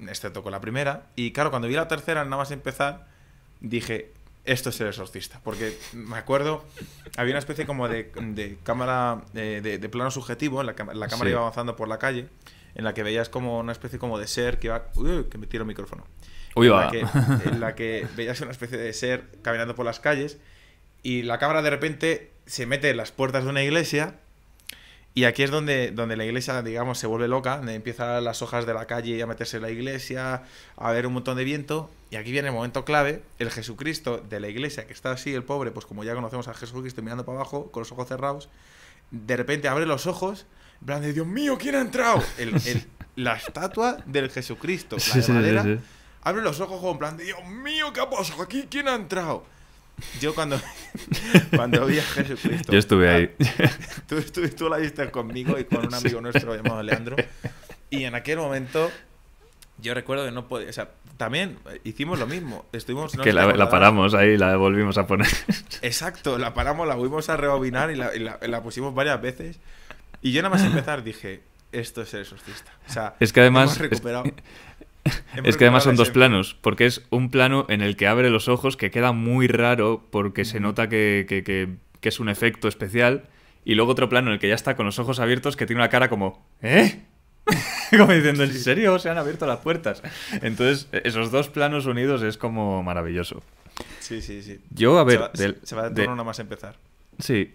S2: excepto con la primera. Y claro, cuando vi la tercera, nada más empezar, dije... Esto es El Exorcista, porque me acuerdo, había una especie como de cámara, de plano subjetivo, la cámara iba avanzando por la calle, en la que veías como una especie como de ser que iba... que me tiro el micrófono. En la que veías una especie de ser caminando por las calles, y la cámara de repente se mete en las puertas de una iglesia, y aquí es donde la iglesia, digamos, se vuelve loca, donde empiezan las hojas de la calle a meterse en la iglesia, a haber un montón de viento, y aquí viene el momento clave, el Jesucristo de la iglesia, que está así, el pobre, pues como ya conocemos a Jesucristo mirando para abajo, con los ojos cerrados, de repente abre los ojos, en plan de, Dios mío, ¿quién ha entrado? La estatua del Jesucristo, la de madera, abre los ojos como en plan de, Dios mío, ¿qué ha pasado aquí? ¿Quién ha entrado? Yo cuando vi a Jesucristo...
S1: Yo estuve ahí.
S2: Tú la viste conmigo y con un amigo nuestro llamado Leandro. Y en aquel momento yo recuerdo que no podía... O sea, también hicimos lo mismo. Estuvimos...
S1: que la paramos ahí y la volvimos a poner.
S2: Exacto, la paramos, la volvimos a rebobinar y la pusimos varias veces. Y yo nada más empezar dije, esto es El Exorcista. O sea,
S1: es que además...
S2: hemos recuperado...
S1: Es que además son dos planos, porque es un plano en el que abre los ojos que queda muy raro porque se nota que es un efecto especial, y luego otro plano en el que ya está con los ojos abiertos que tiene una cara como ¿eh? Como diciendo, ¿en serio se han abierto las puertas? Entonces esos dos planos unidos es como maravilloso.
S2: Sí.
S1: Yo, a ver...
S2: Se va de torno nada más empezar.
S1: Sí.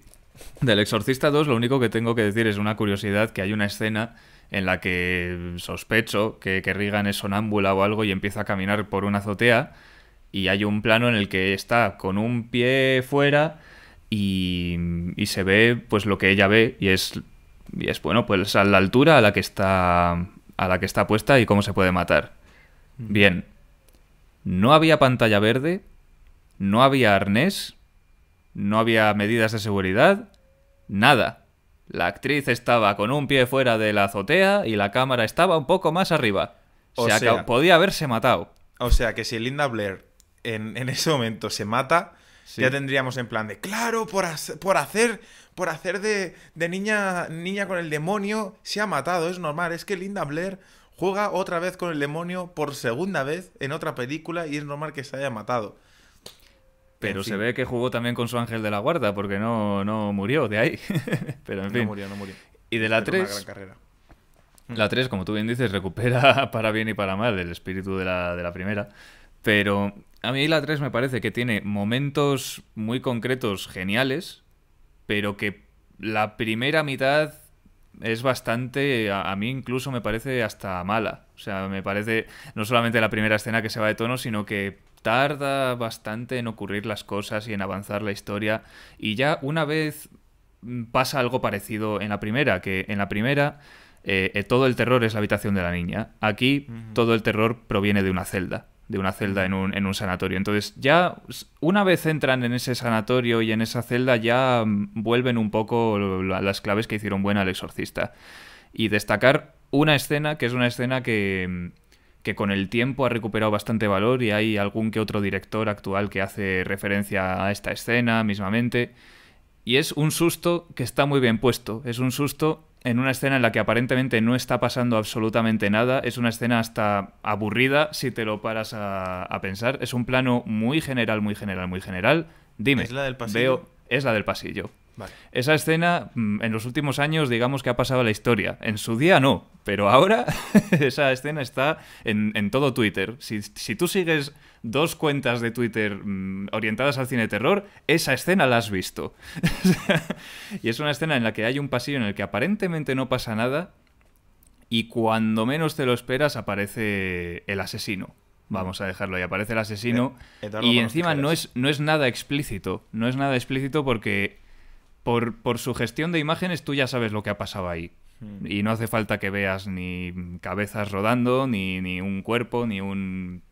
S1: Del Exorcista 2 lo único que tengo que decir es una curiosidad, que hay una escena en la que sospecho que Regan es sonámbula o algo y empieza a caminar por una azotea, y hay un plano en el que está con un pie fuera y se ve pues lo que ella ve, y es bueno, pues a la altura a la que está puesta y cómo se puede matar. Bien. No había pantalla verde No había arnés, no había medidas de seguridad, nada. La actriz estaba con un pie fuera de la azotea y la cámara estaba un poco más arriba. Podía haberse matado.
S2: O sea, que si Linda Blair en ese momento se mata, sí, ya tendríamos en plan de, claro, por hacer de niña con el demonio, se ha matado, es normal. Es que Linda Blair juega otra vez con el demonio por segunda vez en otra película y es normal que se haya matado.
S1: Pero se ve que jugó también con su ángel de la guarda, porque no murió de ahí. Pero en fin.
S2: No murió.
S1: Y de la 3...
S2: Una gran carrera.
S1: La 3, como tú bien dices, recupera para bien y para mal el espíritu de la primera. Pero a mí la 3 me parece que tiene momentos muy concretos geniales, pero que la primera mitad es bastante... A mí incluso me parece hasta mala. O sea, me parece no solamente la primera escena que se va de tono, sino que tarda bastante en ocurrir las cosas y en avanzar la historia. Y ya una vez pasa algo parecido en la primera, que en la primera todo el terror es la habitación de la niña. Aquí todo el terror proviene de una celda en un sanatorio. Entonces ya una vez entran en ese sanatorio y en esa celda ya vuelven un poco las claves que hicieron buena al Exorcista. Y destacar una escena que es una escena que con el tiempo ha recuperado bastante valor y hay algún que otro director actual que hace referencia a esta escena mismamente. Y es un susto que está muy bien puesto. Es un susto en una escena en la que aparentemente no está pasando absolutamente nada. Es una escena hasta aburrida si te lo paras a pensar. Es un plano muy general, muy general, muy general. Dime.
S2: ¿Es la del pasillo?
S1: Es la del pasillo.
S2: Vale.
S1: Esa escena, en los últimos años, digamos que ha pasado a la historia. En su día no, pero ahora esa escena está en todo Twitter. Si tú sigues 2 cuentas de Twitter orientadas al cine de terror, esa escena la has visto. Y es una escena en la que hay un pasillo en el que aparentemente no pasa nada y cuando menos te lo esperas aparece el asesino. Vamos a dejarlo ahí. Aparece el asesino y encima no es nada explícito. No es nada explícito porque... Por su gestión de imágenes tú ya sabes lo que ha pasado ahí. Y no hace falta que veas ni cabezas rodando, ni un cuerpo, ni un...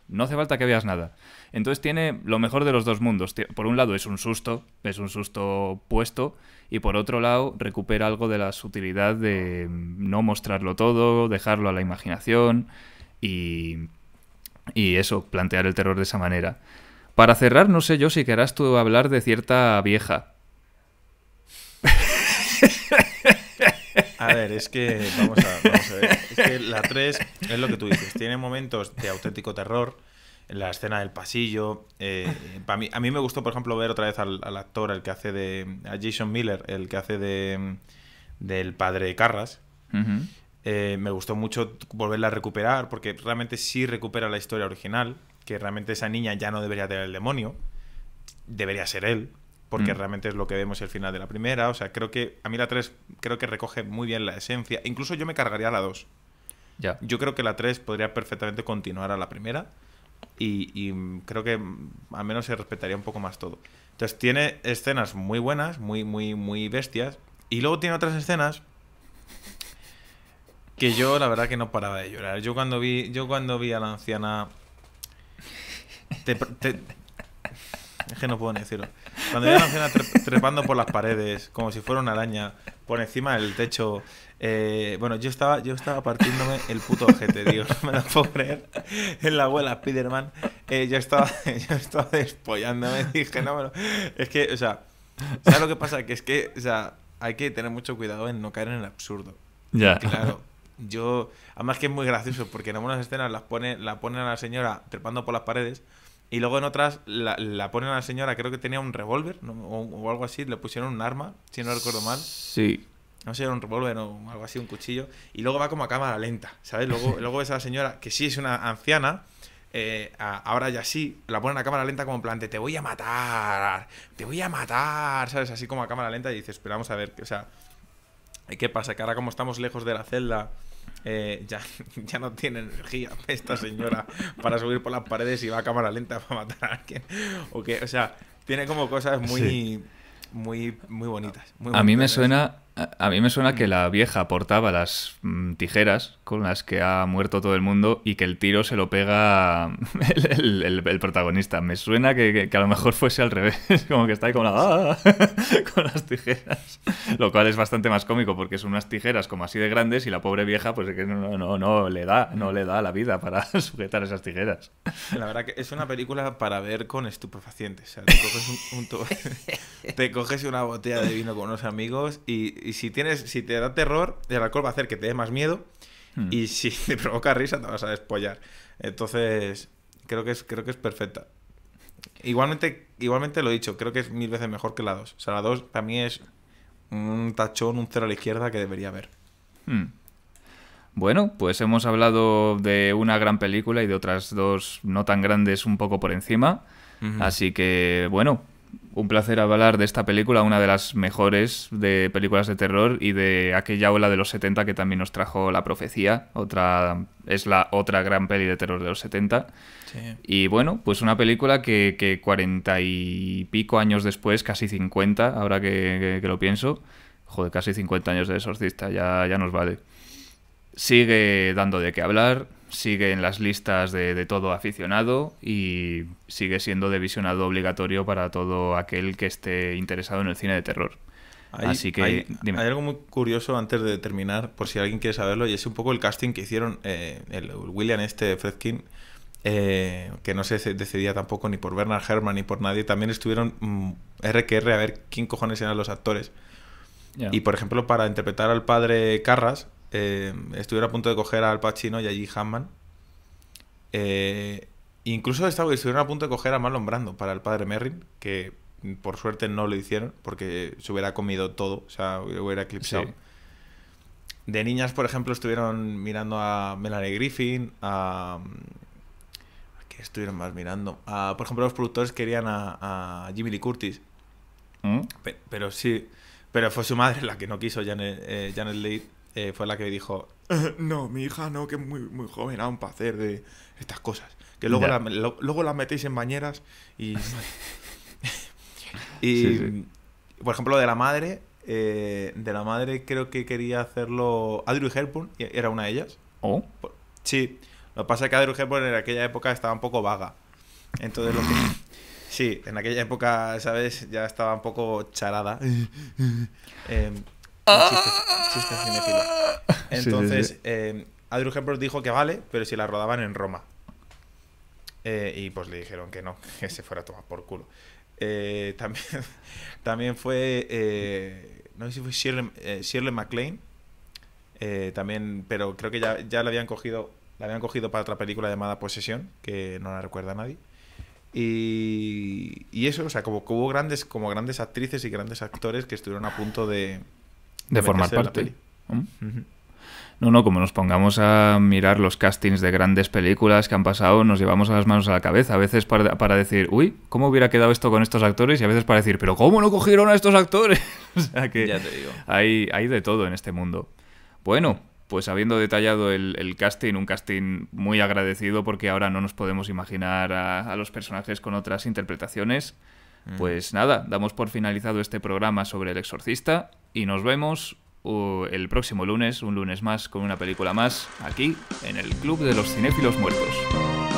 S1: No hace falta que veas nada. Entonces tiene lo mejor de los dos mundos. Por un lado es un susto puesto, y por otro lado recupera algo de la sutilidad de no mostrarlo todo, dejarlo a la imaginación y eso, plantear el terror de esa manera. Para cerrar, no sé yo si querrás tú hablar de cierta vieja.
S2: A ver, es que vamos a ver. Es que la 3 es lo que tú dices. Tiene momentos de auténtico terror. En la escena del pasillo. A mí me gustó, por ejemplo, ver otra vez al actor, el que hace a Jason Miller, el que hace del padre Carras. Me gustó mucho volverla a recuperar, porque realmente sí recupera la historia original. Que realmente esa niña ya no debería tener el demonio. Debería ser él. Porque realmente es lo que vemos al final de la primera. O sea, creo que a mí la 3 creo que recoge muy bien la esencia. Incluso yo me cargaría la 2.
S1: Ya.
S2: Yo creo que la 3 podría perfectamente continuar a la primera. Y creo que al menos se respetaría un poco más todo. Entonces tiene escenas muy buenas, muy bestias. Y luego tiene otras escenas que yo la verdad que no paraba de llorar. Yo cuando vi a la anciana... Es que no puedo ni decirlo. Cuando vi a la anciana trepando por las paredes, como si fuera una araña, por encima del techo. Bueno, yo estaba partiéndome el puto ojete, tío. No me lo puedo creer. En la abuela Spiderman. Yo estaba despollándome. Dije, no me lo... Es que, o sea, ¿sabes lo que pasa? Que es que, o sea, hay que tener mucho cuidado en no caer en el absurdo.
S1: Ya.
S2: Claro. Además que es muy gracioso, porque en algunas escenas la ponen a la señora trepando por las paredes. Y luego en otras la ponen a la señora, creo que tenía un revólver, ¿no? o algo así, le pusieron un arma, si no recuerdo mal.
S1: Sí.
S2: No sé, un revólver o algo así, un cuchillo. Y luego va como a cámara lenta, ¿sabes? Luego esa señora, que sí es una anciana, ahora ya sí, la ponen a cámara lenta como en plan de te voy a matar, ¿sabes? Así como a cámara lenta y dices, pero vamos a ver, o sea, ¿qué pasa? Que ahora como estamos lejos de la celda... ya no tiene energía esta señora para subir por las paredes y va a cámara lenta para matar a alguien. O sea, tiene como cosas muy bonitas.
S1: A mí me suena A mí me suena que la vieja portaba las tijeras con las que ha muerto todo el mundo y que el tiro se lo pega el protagonista. Me suena que a lo mejor fuese al revés, como que está ahí con, con las tijeras. Lo cual es bastante más cómico porque son unas tijeras como así de grandes y la pobre vieja pues es que no le da la vida para sujetar esas tijeras.
S2: La verdad que es una película para ver con estupefacientes. O sea, te coges, te coges una botella de vino con unos amigos y si te da terror, el alcohol va a hacer que te dé más miedo y si te provoca risa te vas a despollar. Entonces, creo que es perfecta. Igualmente lo he dicho, creo que es 1000 veces mejor que la 2. O sea, la 2 para mí es un tachón, un cero a la izquierda que debería haber.
S1: Bueno, pues hemos hablado de una gran película y de otras dos no tan grandes un poco por encima. Así que, bueno, un placer hablar de esta película, una de las mejores de películas de terror y de aquella ola de los 70 que también nos trajo La Profecía. Es la otra gran peli de terror de los 70.
S2: Sí.
S1: Y bueno, pues una película que 40 y pico años después, casi 50, ahora que lo pienso, joder, casi 50 años de Exorcista, ya nos vale. Sigue dando de qué hablar, sigue en las listas de todo aficionado y sigue siendo de visionado obligatorio para todo aquel que esté interesado en el cine de terror. Así que, dime.
S2: Hay algo muy curioso antes de terminar, por si alguien quiere saberlo, y es un poco el casting que hicieron el William Friedkin, que no se decidía tampoco ni por Bernard Herrmann ni por nadie. También estuvieron RQR a ver quién cojones eran los actores. Yeah. Y por ejemplo, para interpretar al padre Carras, estuvieron a punto de coger al Pacino y a G. Hammond. Incluso estuvieron a punto de coger a Marlon Brando para el padre Merrin, que por suerte no lo hicieron porque se hubiera comido todo, o sea, hubiera eclipsado. Sí. De niñas, por ejemplo, estuvieron mirando a Melanie Griffin, ¿qué estuvieron más mirando? Por ejemplo, los productores querían a Jamie Lee Curtis. Pero sí, pero fue su madre la que no quiso, Janet Leigh. Fue la que dijo, no, mi hija no, que es muy, muy joven aún para hacer de estas cosas. Que luego, luego las metéis en bañeras y... sí. Por ejemplo, de la madre creo que quería hacerlo Audrey Hepburn, era una de ellas.
S1: ¿Oh?
S2: Sí, lo que pasa es que Audrey Hepburn en aquella época estaba un poco vaga. Entonces sí, en aquella época, ¿sabes? Ya estaba un poco charada. Chiste cinéfilo. Entonces, sí. Audrey Hepburn dijo que vale, pero si la rodaban en Roma. Y pues le dijeron que no, que se fuera a tomar por culo. También fue, no sé si fue Shirley MacLaine. También, pero creo que ya la habían cogido para otra película llamada Posesión, que no la recuerda a nadie. Y eso, o sea, como hubo grandes actrices y grandes actores que estuvieron a punto de
S1: formar parte. No, como nos pongamos a mirar los castings de grandes películas que han pasado, nos llevamos las manos a la cabeza. A veces para decir, uy, ¿cómo hubiera quedado esto con estos actores? Y a veces para decir, ¿pero cómo no cogieron a estos actores? O sea que
S2: ya te digo.
S1: Hay de todo en este mundo. Bueno, pues habiendo detallado el casting, un casting muy agradecido porque ahora no nos podemos imaginar a los personajes con otras interpretaciones. Pues nada, damos por finalizado este programa sobre El Exorcista y nos vemos el próximo lunes, un lunes más con una película más, aquí en el Club de los Cinéfilos Muertos.